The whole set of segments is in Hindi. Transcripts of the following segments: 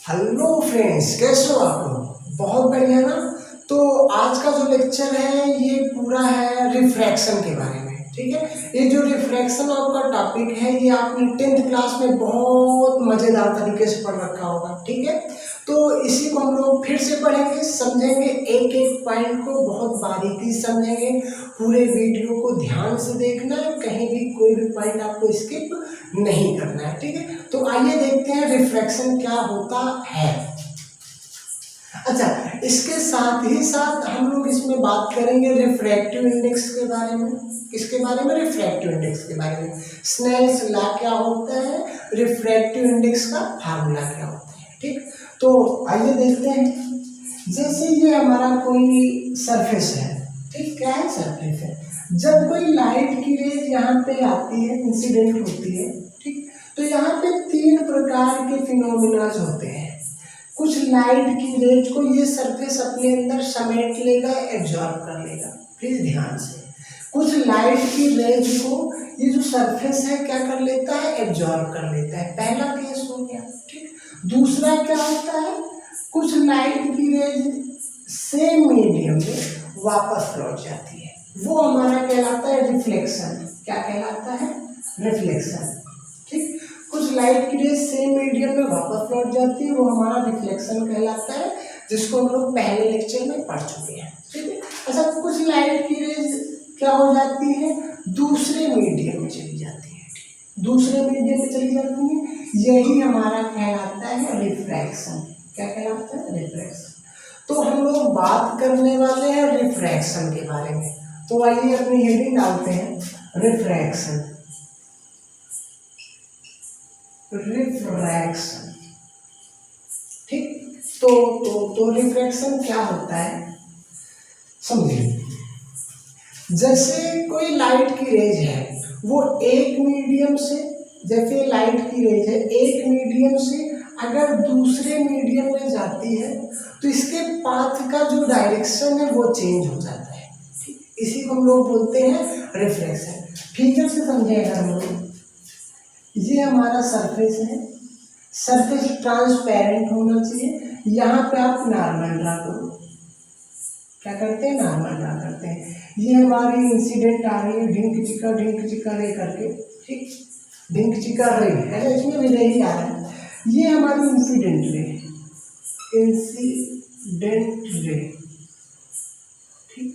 हेलो फ्रेंड्स, कैसे हो आप लोग? बहुत बढ़िया ना। तो आज का जो लेक्चर है ये पूरा है रिफ्रैक्शन के बारे में। ठीक है, ये जो रिफ्रैक्शन आपका टॉपिक है ये आपने 10th क्लास में बहुत मजेदार तरीके से पढ़ रखा होगा। ठीक है, तो इसी को हम लोग फिर से पढ़ेंगे, समझेंगे, एक एक पॉइंट को बहुत बारीकी से समझेंगे। पूरे वीडियो को ध्यान से देखना है, कहीं भी कोई भी पॉइंट आपको स्किप नहीं करना है। ठीक है, तो आइए देखते हैं रिफ्रैक्शन क्या होता है। अच्छा, इसके साथ ही साथ हम लोग इसमें बात करेंगे रिफ्रैक्टिव इंडेक्स के बारे में। किसके बारे में? रिफ्रैक्टिव इंडेक्स के बारे में। स्नेल्स लॉ क्या होता है, रिफ्रैक्टिव इंडेक्स का फार्मूला क्या होता है। ठीक, तो आइए देखते हैं। जैसे ये हमारा कोई सरफेस है, ठीक, क्या है? सरफेस है। जब कोई लाइट की रेज यहाँ पे आती है, इंसिडेंट होती है, ठीक, तो यहाँ पे तीन प्रकार के फिनोमिनाज होते हैं। कुछ लाइट की रेज को ये सरफेस अपने अंदर समेट लेगा, एब्जॉर्ब कर लेगा। प्लीज ध्यान से, कुछ लाइट की रेज को ये जो सरफेस है क्या कर लेता है? एब्जॉर्ब कर लेता है। पहला केस हो गया। ठीक, दूसरा क्या होता है? कुछ लाइट की रेज सेम मीडियम में वापस लौट जाती है, वो हमारा कहलाता है रिफ्लेक्शन। क्या कहलाता है? रिफ्लेक्शन। ठीक, कुछ लाइट की रेज सेम मीडियम में वापस लौट जाती है, वो हमारा रिफ्लेक्शन कहलाता है, जिसको हम लोग पहले लेक्चर में पढ़ चुके हैं। ठीक है, अच्छा, कुछ लाइट की रेज क्या हो जाती है? दूसरे मीडियम में चली जाती है। दूसरे मीडियम में चली जाती है, यही हमारा कहलाता है रिफ्रैक्शन। क्या कहलाता है? रिफ्रैक्शन। तो हम लोग बात करने वाले हैं रिफ्रैक्शन के बारे में। तो आइए अपनी हेडिंग डालते हैं, रिफ्रैक्शन। रिफ्रैक्शन, ठीक। तो रिफ्रैक्शन क्या होता है समझिए। जैसे कोई लाइट की रेज है, वो एक मीडियम से, जैसे लाइट की रेज है एक मीडियम से अगर दूसरे मीडियम में जाती है तो इसके पाथ का जो डायरेक्शन है वो चेंज हो जाता है। ठीक, इसी को हम लोग बोलते हैं रिफ्रैक्शन। फिगर से समझेगा हम लोग। ये हमारा सरफेस है, सरफेस ट्रांसपेरेंट होना चाहिए। यहाँ पे आप नॉर्मल ड्रा करो। क्या करते हैं? नॉर्मल ड्रा करते हैं। ये हमारी इंसिडेंट आ रही है, ढिंक चिका रे करके। ठीक, ढिंक चिका रे है ना, इसमें भी रे ही आ रहा है। ये हमारी इंसिडेंट रे, इंसिडेंट रे। ठीक,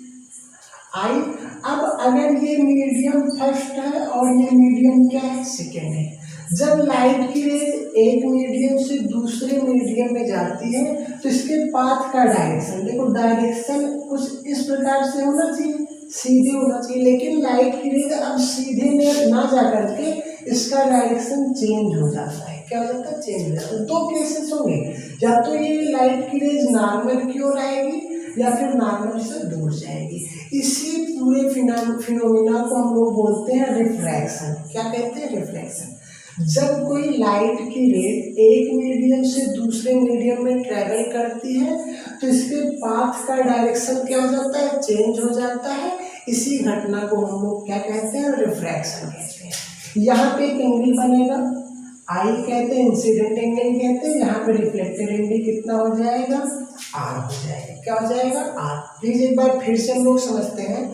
आई। अब अगर ये मीडियम फर्स्ट है और ये मीडियम क्या है? सेकेंड है। जब लाइट की रेज एक मीडियम से दूसरे मीडियम में जाती है तो इसके पाथ का डायरेक्शन देखो, डायरेक्शन कुछ इस प्रकार से होना चाहिए, सीधे होना चाहिए, लेकिन लाइट की रेज अब सीधे में ना जा करके इसका डायरेक्शन चेंज हो जाता है। क्या हो जाता है? चेंज हो जाता है। दो केसेस होंगे, या तो ये लाइट की रेज नॉर्मल की ओर आएगी या फिर नॉर्मल से दूर जाएगी। इसी पूरे फिनोमिना को हम लोग बोलते हैं रिफ्रैक्शन। क्या कहते हैं? रिफ्रैक्शन। जब कोई लाइट की रेज एक मीडियम से दूसरे मीडियम में ट्रेवल करती है तो इसके पाथ का डायरेक्शन क्या हो जाता है? चेंज हो जाता है। इसी घटना को हम लोग क्या कहते हैं? रिफ्रैक्शन कहते हैं। यहाँ पे एक एंगल बनेगा, आई कहते हैं, इंसिडेंट एंगल कहते हैं। यहाँ पे रिफ्लेक्टेड एंगल कितना हो जाएगा? आर हो जाएगा। क्या हो जाएगा? आर। प्लीज एक बार फिर से हम लोग समझते हैं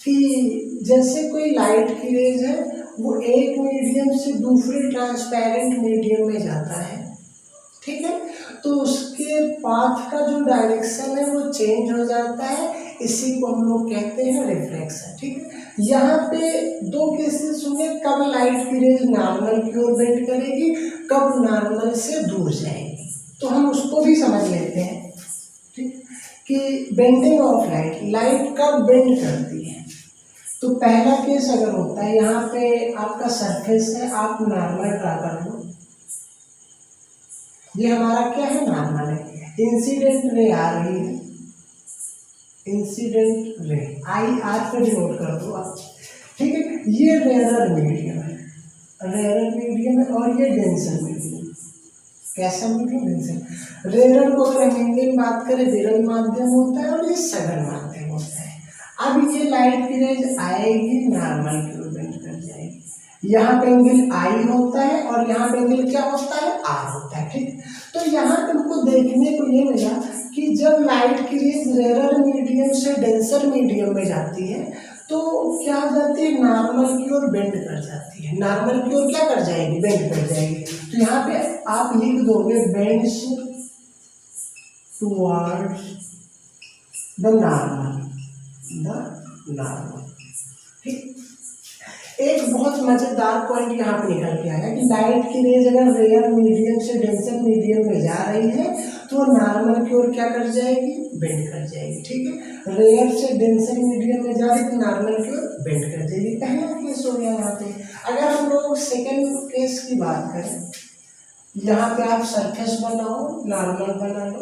कि जैसे कोई लाइट की रेज है, वो एक मीडियम से दूसरे ट्रांसपेरेंट मीडियम में जाता है। ठीक है, तो उसके पाथ का जो डायरेक्शन है वो चेंज हो जाता है। इसी को हम लोग कहते हैं रिफ्रैक्शन। ठीक है, यहाँ पे दो केसेस होंगे, कब लाइट की रेज नॉर्मल की ओर बेंड करेगी, कब नॉर्मल से दूर जाएगी। तो हम उसको भी समझ लेते हैं। ठीक, कि बेंडिंग ऑफ लाइट, लाइट कब बेंड करती है। तो पहला केस अगर होता है, यहाँ पे आपका सरफेस है, आप नॉर्मल ड्रा कर लो। ये हमारा क्या है? नॉर्मल है। इंसिडेंट रे आ रही है, इंसिडेंट रे आई आर पे डिनोट कर दो आप। ठीक है, ये रेयर मीडियम है, रेयर मीडियम है, और ये डेंसर मीडियम। कैसा मीडियम? डेंसर। रेयर को अगर हम हिंदी में बात करें विरल माध्यम होता है और ये सघन माध्यम होता है। अब ये लाइट की रेज आएगी, नॉर्मल की ओर बेंड कर जाएगी। यहाँ पे एंगल आई होता है और यहाँ पे एंगल क्या होता है, आर होता है। ठीक, तो यहाँ पे हमको देखने को ये मिला कि जब लाइट की रेज रेयर मीडियम से डेंसर मीडियम में जाती है तो क्या हो जाती है, नॉर्मल की ओर बेंड कर जाती है। नॉर्मल की ओर क्या कर जाएगी, बेंड कर जाएगी। तो यहाँ पे आप लिख दोगे बेंड्स टुवर्ड्स द नॉर्मल। ठीक, एक बहुत मजेदार पॉइंट यहाँ पे निकल के आया कि लाइट की रेज अगर रेयर मीडियम से डेंसर मीडियम में जा रही है तो नॉर्मल की ओर क्या कर जाएगी, बेंड कर जाएगी। ठीक है, रेयर से डेंसर मीडियम में जा रही तो नॉर्मल की ओर बेंड कर जाएगी। पहला केस हो गया यहाँ पे। अगर हम लोग सेकेंड केस की बात करें, यहाँ पे आप सरफेस बनाओ, नॉर्मल बना लो।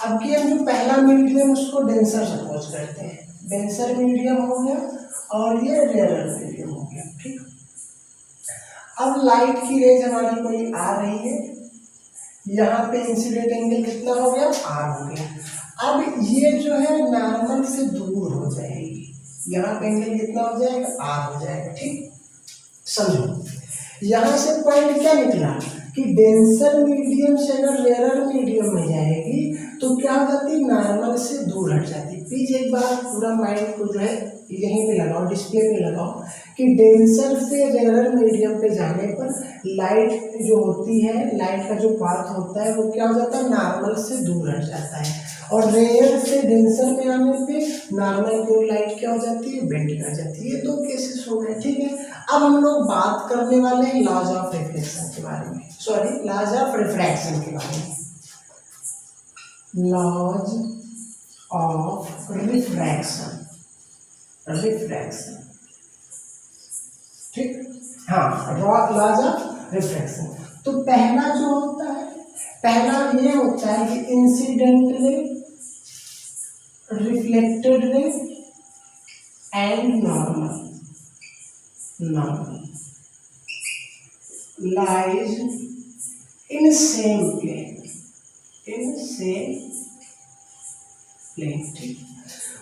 अब कि हम जो पहला मीडियम उसको डेंसर सपोज करते हैं, डेंसर मीडियम हो गया और ये रेयर मीडियम हो गया। ठीक, अब लाइट की रेज हमारी कोई आ रही है, यहाँ पे इंसिडेंट एंगल कितना हो गया, आर हो गया। अब ये जो है नॉर्मल से दूर हो जाएगी, यहाँ पे एंगल कितना हो जाएगा, आर हो जाएगा। ठीक, समझो यहाँ से पॉइंट क्या निकला कि डेंसर मीडियम से अगर रेयर मीडियम में जाएगी तो क्या हो जाती, नॉर्मल से दूर हट जाती। प्लीज एक बार पूरा माइंड को जो है यहीं पे लगाओ, डिस्प्ले पे लगाओ कि डेंसर से रेयर मीडियम पे जाने पर लाइट जो होती है, लाइट का जो पाथ होता है वो क्या हो जाता है, नॉर्मल से दूर हट जाता है। और रेयर से डेंसर में आने पे नॉर्मल की लाइट क्या हो जाती है, बेंड कर जाती है। ये दो केसेस हो गए। ठीक है, अब हम लोग बात करने वाले हैं लॉज ऑफ रिफ्लेक्शन के बारे में, सॉरी लॉज ऑफ रिफ्रैक्शन के बारे में। लॉज ऑफ रिफ्रैक्शन, ठीक, हाँ, लॉज ऑफ रिफ्रैक्शन। तो पहला जो होता है, पहला ये होता है कि incident ray, reflected ray and normal lies in same plane, ठीक।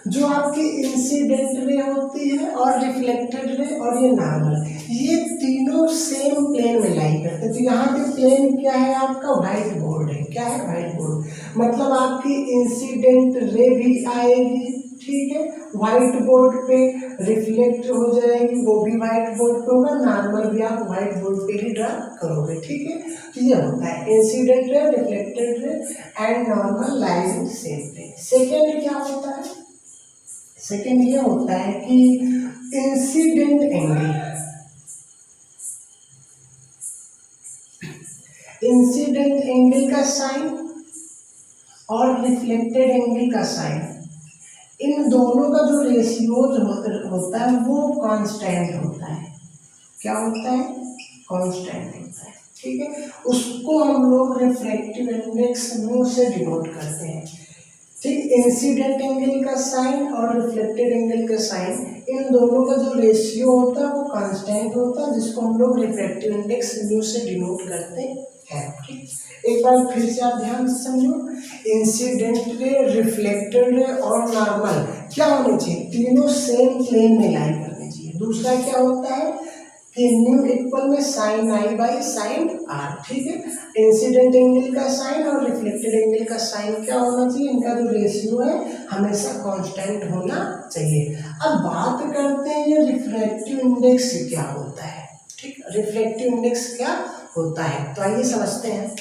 जो आपकी इंसिडेंट रे होती है और रिफ्लेक्टेड रे और ये नॉर्मल, ये तीनों सेम प्लेन में लाई करते हैं। तो यहाँ पे प्लेन क्या है आपका, व्हाइट बोर्ड है। क्या है, व्हाइट बोर्ड। मतलब आपकी इंसिडेंट रे भी आएगी, ठीक है, व्हाइट बोर्ड पे रिफ्लेक्ट हो जाएगी, वो भी व्हाइट बोर्ड पे होगा, नॉर्मल भी आप व्हाइट बोर्ड पे ही ड्रा करोगे। ठीक है, तो ये होता है incident ray, reflected ray and normal lies in same plane. Second क्या होता है, सेकेंड ये होता है कि इंसिडेंट एंगल, इंसिडेंट एंगल का साइन और रिफ्लेक्टेड एंगल का साइन, इन दोनों का जो रेशियोज होता है वो कांस्टेंट होता है। क्या होता है, कांस्टेंट होता है। ठीक है, उसको हम लोग रिफ्रैक्टिव इंडेक्स म्यू से डिनोट करते हैं। ठीक, इंसिडेंट एंगल का साइन और रिफ्लेक्टेड एंगल का साइन, इन दोनों का जो रेशियो होता है वो कांस्टेंट होता है, जिसको हम लोग रिफ्रैक्टिव इंडेक्स म्यू से डिनोट करते हैं। ठीक, एक बार फिर से आप ध्यान से समझो, इंसिडेंट रे, रिफ्लेक्टेड रे और नॉर्मल क्या होने चाहिए, तीनों सेम प्लेन में लाई करने चाहिए। दूसरा क्या होता है कि न्यू इक्वल में sine I by sine R. ठीक है, इंसिडेंट एंगल का साइन और रिफ्लेक्टेड एंगल का साइन क्या होना चाहिए, इनका जो रेशियो है हमेशा कांस्टेंट होना चाहिए। अब बात करते हैं ये रिफ्रैक्टिव इंडेक्स क्या होता है। ठीक, रिफ्रैक्टिव इंडेक्स क्या होता है, तो आइए समझते हैं।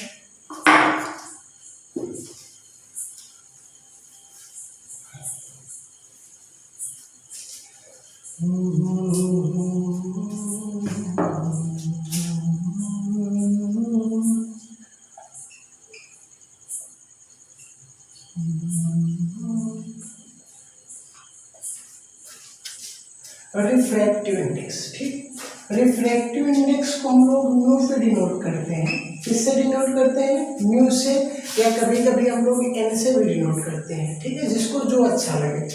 रिफ्रैक्टिव इंडेक्स, ठीक, रिफ्रैक्टिव इंडेक्स को हम लोग म्यू से डिनोट करते हैं। किससे डिनोट करते हैं, म्यू से, या कभी कभी हम लोग एन से भी डिनोट करते हैं। ठीक है, जिसको जो अच्छा लगे।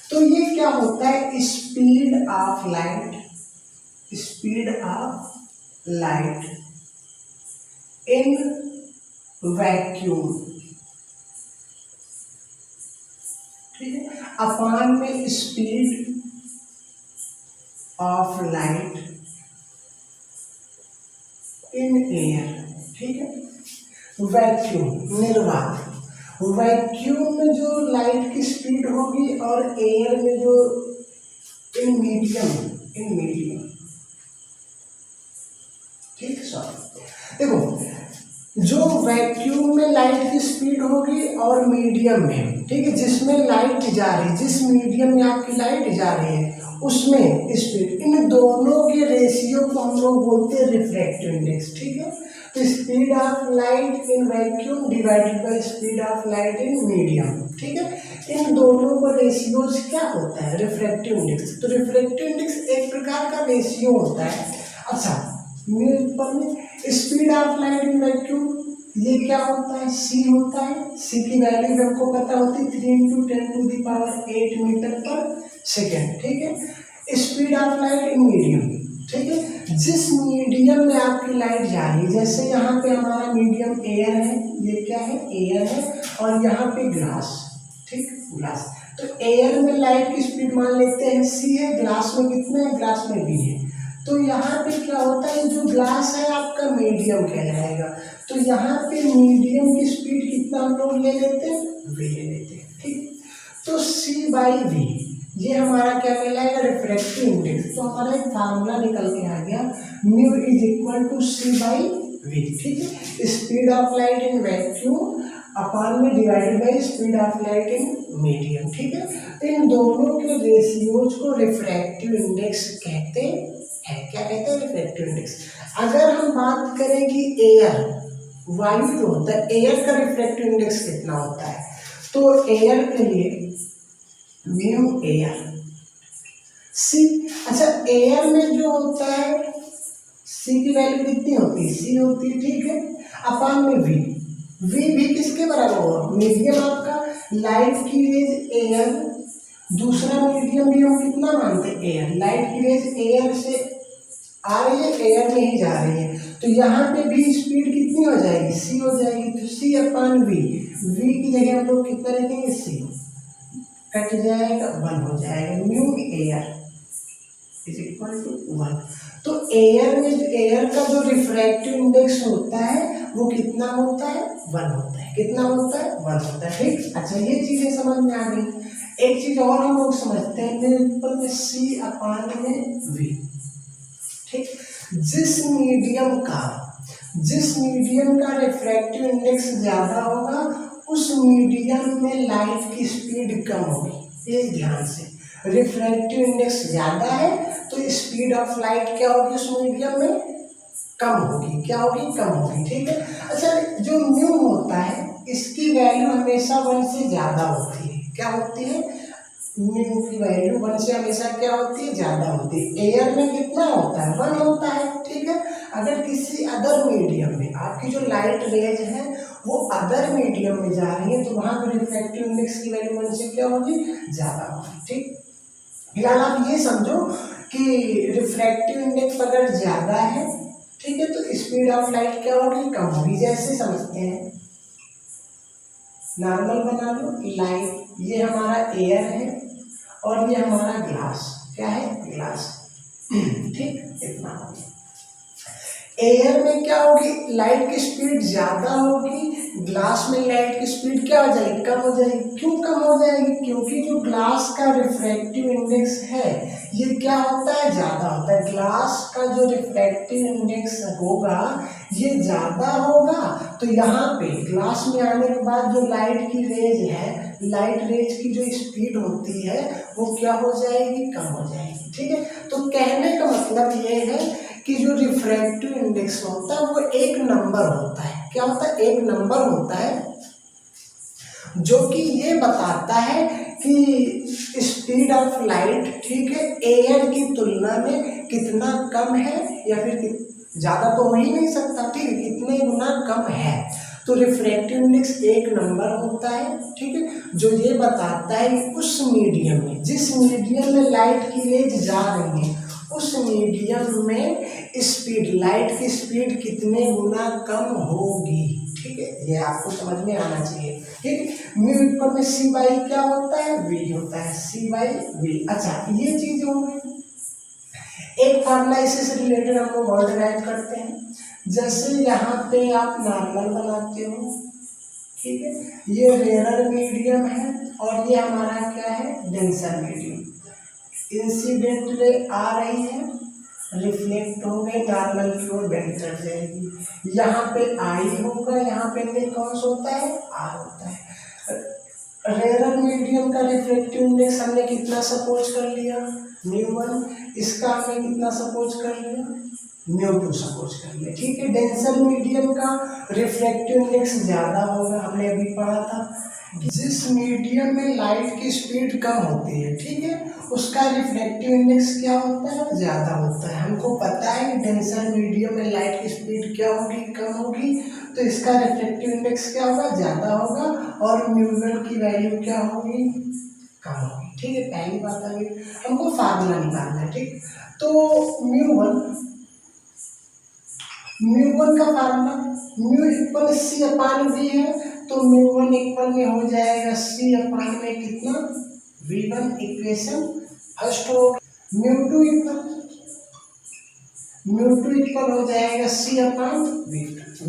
तो ये क्या होता है, speed of light, speed of light in vacuum, ठीक है, अपान में speed of light in air, ठीक है। वैक्यूम निर्वात, वैक्यूम में जो लाइट की स्पीड होगी और एयर में जो इन मीडियम, ठीक। सॉरी देखो, जो वैक्यूम में लाइट की स्पीड होगी और मीडियम में, ठीक है, जिसमें लाइट जा रही है, जिस मीडियम में आपकी लाइट जा रही है उसमें स्पीड, इन दोनों के रेशियो को हम लोग बोलते हैं रिफ्रैक्टिव इंडेक्स, ठीक है। तो speed of light in vacuum divided by speed of light in medium, ठीक है। इन दोनों का रेशियोज क्या होता है? Refractive index. तो रिफ्रैक्टिव इंडेक्स एक प्रकार का रेशियो होता है। अच्छा, speed of light in vacuum ये क्या होता है? c होता है। c की वैल्यू हमको पता होती है 3 × 10⁸ मीटर पर सेकेंड, ठीक है। Speed of light in medium, ठीक है, जिस मीडियम में आपकी लाइट जा रही है, जैसे यहाँ पे हमारा मीडियम एयर है, ये क्या है? एयर है, और यहाँ पे ग्लास, ठीक, ग्लास। तो एयर में लाइट की स्पीड मान लेते हैं c है, ग्लास में कितना है? ग्लास में v है। तो यहाँ पे क्या होता है, जो ग्लास है आपका मीडियम कहलाएगा। तो यहाँ पे मीडियम की स्पीड कितना हम लोग ले लेते हैं? v ले लेते हैं, ठीक। तो c/v ये हमारा क्या कहलाएगा? Refractive index. तो हमारा एक फार्मूला निकल के आ गया, mu is equal to c/v, ठीक है। Speed of light in vacuum upon में divided by speed of light in medium, ठीक है। इन दोनों के रेशियोज को रिफ्रैक्टिव इंडेक्स कहते हैं। क्या कहते हैं? Refractive index. अगर हम बात करें कि एयर, वायु जो होता है, एयर का रिफ्रैक्टिव इंडेक्स कितना होता है? तो एयर के लिए म्यू एयर सी। अच्छा, एयर में जो होता है सी की वैल्यू कितनी होती है? सी होती है, ठीक है, अपॉन में वी। वी भी किसके बराबर होगा? मीडियम आपका लाइट की रेज एयर, दूसरा मीडियम भी हम कितना मानते हैं? एयर। लाइट की रेज एयर से आ रही है, एयर में ही जा रही है, तो यहाँ पे भी स्पीड कितनी हो जाएगी? सी हो जाएगी। तो सी अपॉन वी, वी की जगह हम लोग कितना लिखेंगे? सी, कट जाएगा, 1 हो जाएगा। Mu air is equal to 1। तो एयर में, एयर का जो रिफ्रैक्टिव इंडेक्स होता है वो कितना होता है? 1 होता है। कितना होता है? 1 होता है, ठीक। अच्छा, ये चीजें समझ में आ गई। एक चीज और हम लोग समझते हैं, सी अपॉन में वी, ठीक। जिस मीडियम का रिफ्रैक्टिव इंडेक्स ज्यादा होगा उस मीडियम में लाइट की स्पीड कम होगी। ये ध्यान से, रिफ्रैक्टिव इंडेक्स ज्यादा है तो स्पीड ऑफ लाइट क्या होगी? उस मीडियम में कम होगी। क्या होगी? कम होगी, ठीक है। अच्छा, जो म्यू होता है इसकी वैल्यू हमेशा 1 से ज्यादा होती है। क्या होती है? म्यू की वैल्यू 1 से हमेशा क्या होती है? ज्यादा होती है। एयर में कितना होता है? 1 होता है, ठीक है। अगर किसी अदर मीडियम में आपकी जो लाइट रेज है वो अदर मीडियम में जा रही है तो वहां पर रिफ्रैक्टिव इंडेक्स की वैल्यू 1 से क्या होगी? ज्यादा होगी, ठीक। फिलहाल आप ये समझो कि रिफ्रैक्टिव इंडेक्स अगर ज्यादा है, ठीक है, तो स्पीड ऑफ लाइट क्या होगी? कम होगी। जैसे समझते हैं, नॉर्मल बना लो, लाइट ये हमारा एयर है और ये हमारा ग्लास, क्या है? ग्लास, ठीक। इतना होगी। एयर में क्या होगी? लाइट की स्पीड ज्यादा होगी, ग्लास में लाइट की स्पीड क्या हो जाएगी? कम हो जाएगी। क्यों कम हो जाएगी? क्योंकि जो ग्लास का रिफ्रैक्टिव इंडेक्स है ये क्या होता है? ज्यादा होता है। ग्लास का जो रिफ्रैक्टिव इंडेक्स होगा ये ज्यादा होगा, तो यहाँ पे ग्लास में आने के बाद जो लाइट की रेज है, लाइट रेज की जो स्पीड होती है वो क्या हो जाएगी? कम हो जाएगी, ठीक है। तो कहने का मतलब ये है कि जो रिफ्रैक्टिव इंडेक्स होता है वो एक नंबर होता है। क्या होता है? एक नंबर होता है जो कि ये बताता है कि स्पीड ऑफ लाइट, ठीक है, एयर की तुलना में कितना कम है या फिर ज्यादा तो हो ही नहीं सकता, ठीक है, कितने गुना कम है। तो रिफ्रैक्टिव इंडेक्स एक नंबर होता है, ठीक है, जो ये बताता है कि उस मीडियम में, जिस मीडियम में लाइट की रेज जा रही है उस मीडियम में स्पीड, लाइट की स्पीड कितने गुना कम होगी, ठीक है। ये आपको समझ में आना चाहिए, ठीक है। म्यू इक्वल में सी बाई क्या होता है? वी होता है, सी बाई वी। अच्छा, ये चीज हो गई। एक फार्मूला इसी से रिलेटेड हम लोग और डिराइव करते हैं। जैसे यहाँ पे आप नॉर्मल बनाते हो, ठीक है, ये रेयर मीडियम है और ये हमारा क्या है, डेंसर मीडियम। इंसिडेंट रे आ रही है, रिफ्लेक्ट हो गए, नॉर्मल की ओर बेंड कर जाएगी। यहाँ पे आई होगा, यहाँ पे एंगल कौन सा होता है, आर होता है। रेयर मीडियम का रिफ्लेक्टिव इंडेक्स हमने कितना सपोज कर लिया, μ1। इसका हमने कितना सपोज कर लिया, μ2 सपोज कर लिया, ठीक है। डेंसर मीडियम का रिफ्लेक्टिव इंडेक्स ज्यादा होगा, हमने अभी पढ़ा था। जिस मीडियम में लाइट की स्पीड कम होती है, ठीक है, उसका रिफ्लेक्टिव इंडेक्स क्या होता है, ज्यादा होता है। हमको पता है कि डेंसर मीडियम में लाइट की स्पीड क्या होगी, कम होगी, तो इसका रिफ्लेक्टिव इंडेक्स क्या होगा, ज्यादा होगा, और μ1 की वैल्यू क्या होगी, कम होगी, ठीक है। पहली बात आ गई, हमको फार्मूला निकालना है, ठीक। तो μ1 का formula μ equal C upon V है, तो μ1 इक्वल में हो जाएगा सी अपान में कितना, v1। इक्वेशन फर्स्ट हो। μ2 इक्वल हो जाएगा सी अपान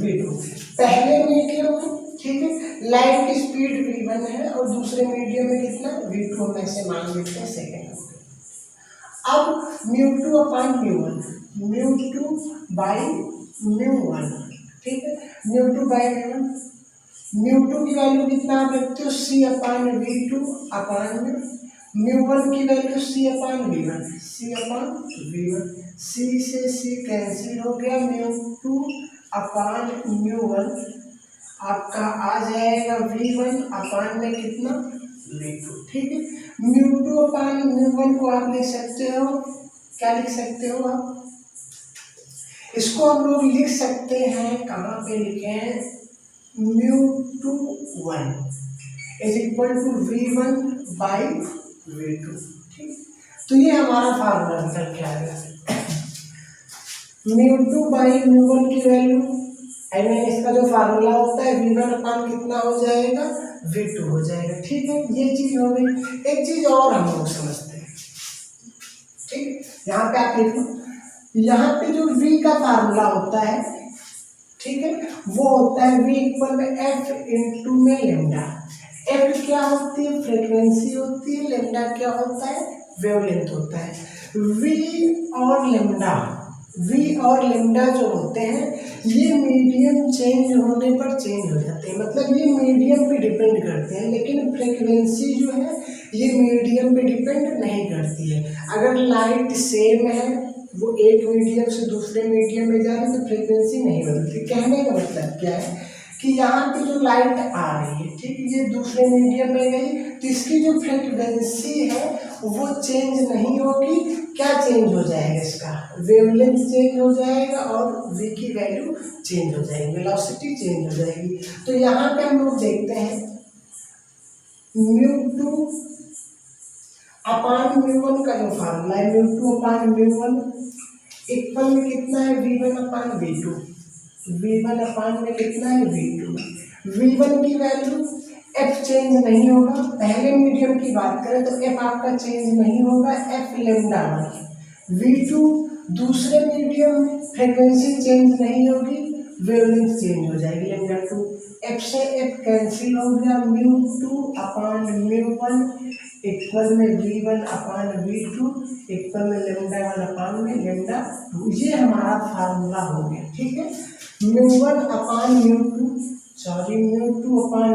v2। पहले मीडियम में, ठीक है, लाइट की स्पीड v1 है और दूसरे मीडियम में कितना, v2 हम ऐसे मान लेते हैं, सेकेंड। अब μ2 अपान μ1, μ2 बाई μ1, ठीक है, μ2 बाई μ1। μ2 की वैल्यू कितना आप रखते हो, सी अपान v2 अपान में μ1 की वैल्यू सी अपान v1, सी अपान v1। सी से सी कैंसिल हो गया, μ2 अपान μ1 आपका आ जाएगा v1 अपान में कितना, v2, ठीक है। μ2 अपान μ1 को आप लिख सकते हो, क्या लिख सकते हो आप, इसको हम लोग लिख सकते हैं, कहाँ पे लिखें, μ21 is equal to v1 by v2, ठीक। तो ये हमारा फार्मूला निकल के आएगा। μ2 बाई μ1 की वैल्यू, आई मीन इसका जो फार्मूला होता है, v1 अपान कितना हो जाएगा, v2 हो जाएगा, ठीक है। ये चीज हो गई। एक चीज और हम लोग समझते हैं, ठीक, यहाँ पे आप लिख लो, यहाँ पे जो v का फार्मूला होता है, ठीक है, वो होता है v इक्वल में f इंटू में लेमडा। f क्या होती है, फ्रीक्वेंसी होती है, लेमडा क्या होता है, वेवलेंथ होता है। v और लेमडा जो होते हैं, ये मीडियम चेंज होने पर चेंज हो जाते हैं, मतलब ये मीडियम पे डिपेंड करते हैं, लेकिन फ्रीक्वेंसी जो है ये मीडियम पे डिपेंड नहीं करती है। अगर लाइट सेम है, वो एक मीडियम से दूसरे मीडियम में जा रही है, तो फ्रीक्वेंसी नहीं बदलती। कहने का मतलब क्या है कि यहाँ पे जो लाइट आ रही है, ठीक, ये दूसरे मीडियम में गई, तो इसकी जो फ्रीक्वेंसी है वो चेंज नहीं होगी। क्या चेंज हो जाएगा, इसका वेवलेंथ चेंज हो जाएगा और v की वैल्यू चेंज हो जाएगी, वेलोसिटी चेंज हो जाएगी। तो यहाँ पे हम लोग देखते हैं μ2 अपान μ1 का जो फार्मूला है, μ2 अपान μ1 इक्वल में कितना है, v1 अपान v2। v1 अपान में कितना है, v2। v1 की वैल्यू, f चेंज नहीं होगा, पहले मीडियम की बात करें तो f आपका चेंज नहीं होगा, f लेमडा बाई। v2 दूसरे मीडियम में फ्रीक्वेंसी चेंज नहीं होगी, वेवलेंथ चेंज हो जाएगी, लेमडा 2। f से f कैंसिल हो गया, μ2 अपान μ1 इक्वल में v1 अपान v2 इक्वल में लेमडा 1 अपान में लेमडा 2। ये हमारा फार्मूला हो गया, ठीक है। μ1 अपान μ2 अपान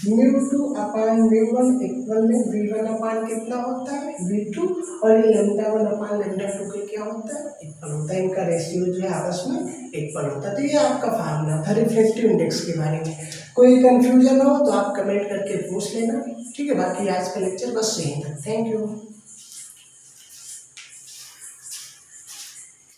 μ2 अपान μ1 इक्वल में v1 अपान कितना होता है, v2, और ये लेमडा 1 अपान लेमडा 2 के क्या होता है, इक्वल होता है। इनका रेशियो जो है आपस में इक्वल होता है। तो ये आपका फार्मूला था रिफ्लेक्टिव इंडेक्स के बारे में। कोई कंफ्यूजन हो तो आप कमेंट करके पूछ लेना, ठीक है। बाकी आज का लेक्चर बस यहीं तक। Thank you.